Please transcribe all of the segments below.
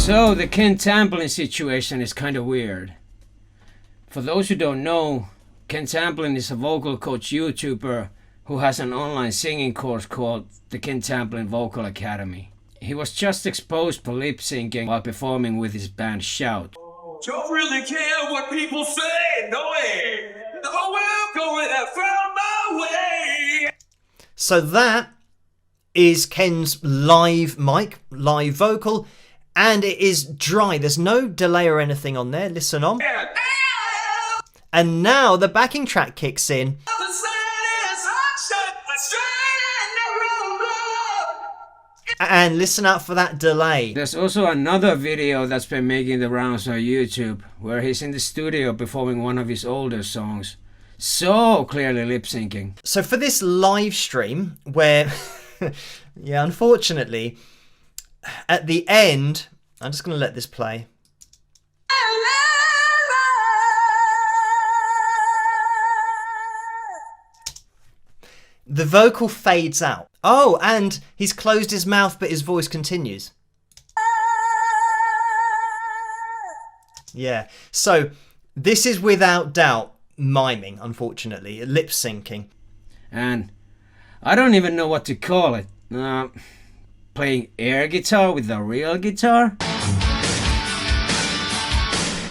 So the Ken Tamplin situation is kind of weird. For those who don't know, Ken Tamplin is a vocal coach YouTuber who has an online singing course called the Ken Tamplin Vocal Academy. He was just exposed for lip syncing while performing with his band Shout. Don't really care what people say, no way. No way I'm going, I found my way. So that is Ken's live mic, live vocal, and it is dry. There's no delay or anything on there. Listen on. And now the backing track kicks in. And listen out for that delay. There's also another video that's been making the rounds on YouTube where he's in the studio performing one of his older songs. So clearly lip syncing. So for this live stream where, yeah, unfortunately, at the end, I'm just going to let this play. The vocal fades out. Oh, and he's closed his mouth, but his voice continues. Yeah, so this is without doubt miming, unfortunately, lip syncing. And I don't even know what to call it. Playing air guitar with a real guitar?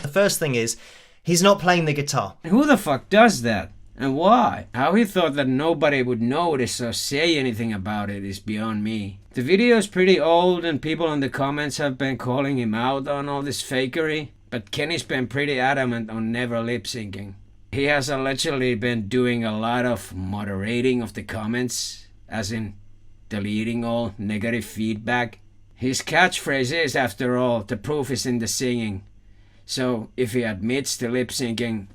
The first thing is, he's not playing the guitar. Who the fuck does that? And why? How he thought that nobody would notice or say anything about it is beyond me. The video is pretty old and people in the comments have been calling him out on all this fakery, but Kenny's been pretty adamant on never lip syncing. He has allegedly been doing a lot of moderating of the comments, as in deleting all negative feedback. His catchphrase is, after all, the proof is in the singing. So if he admits to lip syncing,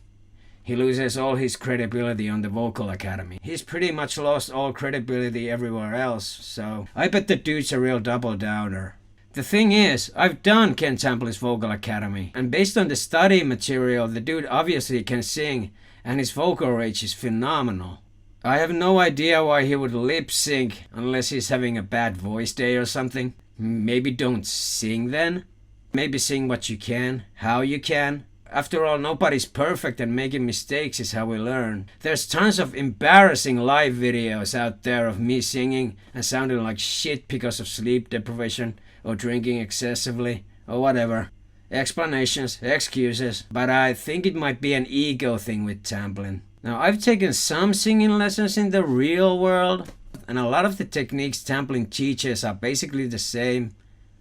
he loses all his credibility on the Vocal Academy. He's pretty much lost all credibility everywhere else, so I bet the dude's a real double downer. The thing is, I've done Ken Tamplin's Vocal Academy, and based on the study material, the dude obviously can sing, and his vocal range is phenomenal. I have no idea why he would lip sync unless he's having a bad voice day or something. Maybe don't sing then? Maybe sing what you can, how you can. After all, nobody's perfect and making mistakes is how we learn. There's tons of embarrassing live videos out there of me singing and sounding like shit because of sleep deprivation or drinking excessively or whatever. Explanations, excuses, but I think it might be an ego thing with Tamplin. Now, I've taken some singing lessons in the real world, and a lot of the techniques Tamplin teaches are basically the same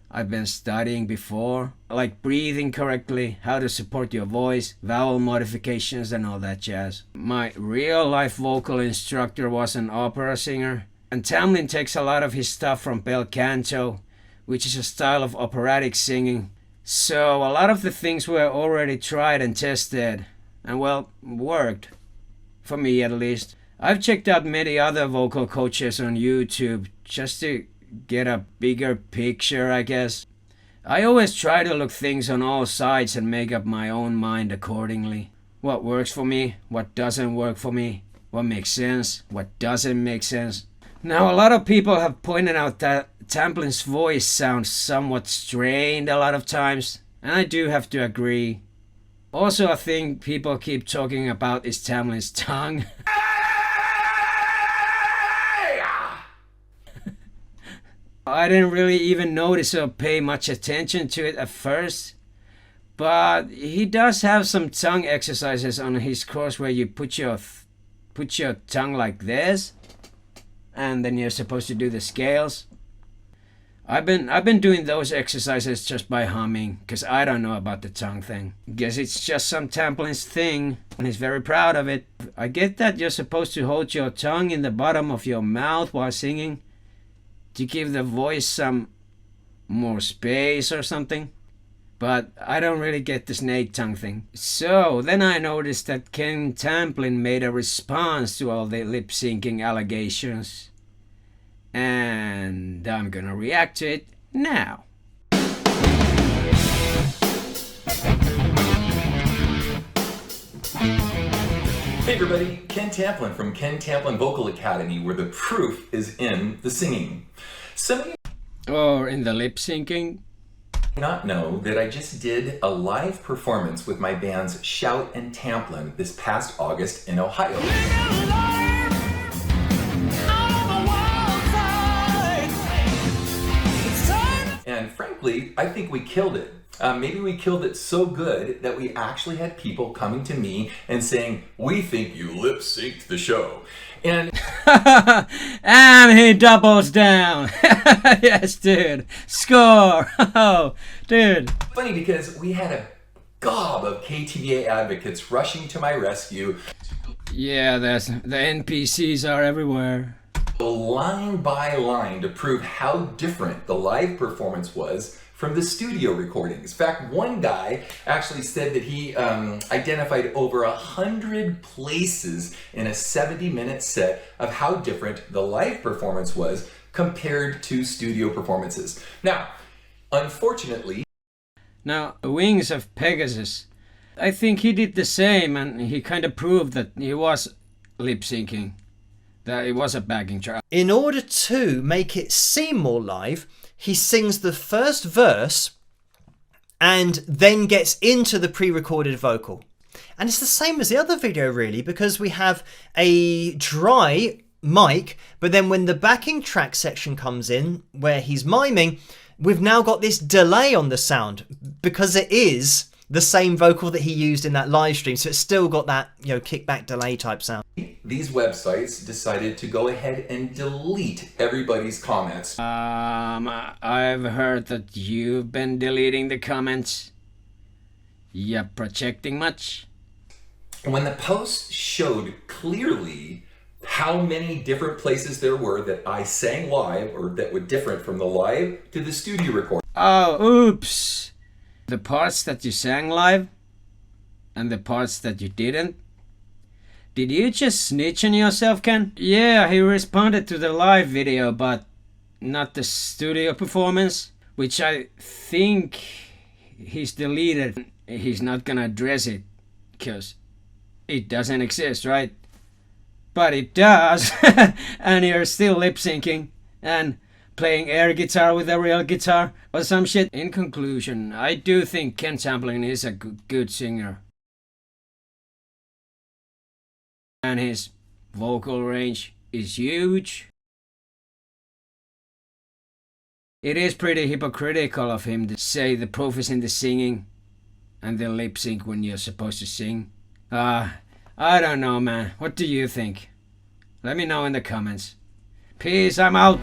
I've been studying before, like breathing correctly, how to support your voice, vowel modifications and all that jazz. My real life vocal instructor was an opera singer, and Tamplin takes a lot of his stuff from bel canto, which is a style of operatic singing. So a lot of the things were already tried and tested, and well, worked. For me at least. I've checked out many other vocal coaches on YouTube just to get a bigger picture, I guess. I always try to look things on all sides and make up my own mind accordingly. What works for me, what doesn't work for me, what makes sense, what doesn't make sense. Now, a lot of people have pointed out that Tamplin's voice sounds somewhat strained a lot of times, and I do have to agree. Also, a thing people keep talking about is Tamplin's tongue. I didn't really even notice or pay much attention to it at first, but he does have some tongue exercises on his course where you put your tongue like this, and then you're supposed to do the scales. I've been doing those exercises just by humming, because I don't know about the tongue thing. Guess it's just some Tamplin's thing, and he's very proud of it. I get that you're supposed to hold your tongue in the bottom of your mouth while singing, to give the voice some more space or something. But I don't really get the snake tongue thing. So then I noticed that Ken Tamplin made a response to all the lip syncing allegations. And I'm gonna react to it now. Hey everybody, Ken Tamplin from Ken Tamplin Vocal Academy, where the proof is in the singing. Or in the lip syncing. Not know that I just did a live performance with my bands Shout and Tamplin this past August in Ohio. And frankly, I think we killed it. Maybe we killed it so good that we actually had people coming to me and saying, "We think you lip synced the show." And and he doubles down. Yes, dude. Score. Oh, dude. funny because we had a gob of KTVA advocates rushing to my rescue. Yeah, the NPCs are everywhere. Line by line to prove how different the live performance was from the studio recordings. In fact, one guy actually said that he identified over 100 places in a 70-minute set of how different the live performance was compared to studio performances. Now, unfortunately... Now, Wings of Pegasus, I think he did the same, and he kind of proved that he was lip-syncing, that it was a backing track. In order to make it seem more live, he sings the first verse and then gets into the pre-recorded vocal. And it's the same as the other video, really, because we have a dry mic, but then when the backing track section comes in, where he's miming, we've now got this delay on the sound, because it is the same vocal that he used in that live stream, so it's still got that, you know, kickback delay type sound. These websites decided to go ahead and delete everybody's comments. I've heard that you've been deleting the comments. You projecting much? When the post showed clearly how many different places there were that I sang live, or that were different from the live to the studio record. Oh, oops. The parts that you sang live and the parts that you didn't. Did you just snitch on yourself, Ken? Yeah, he responded to the live video, but not the studio performance, which I think he's deleted. He's not gonna address it, because it doesn't exist, right? But it does, and you're still lip-syncing and playing air guitar with a real guitar or some shit. In conclusion, I do think Ken Tamplin is a good singer. And his vocal range is huge. It is pretty hypocritical of him to say the proof is in the singing and then lip sync when you're supposed to sing. I don't know, man. What do you think? Let me know in the comments. Peace, I'm out.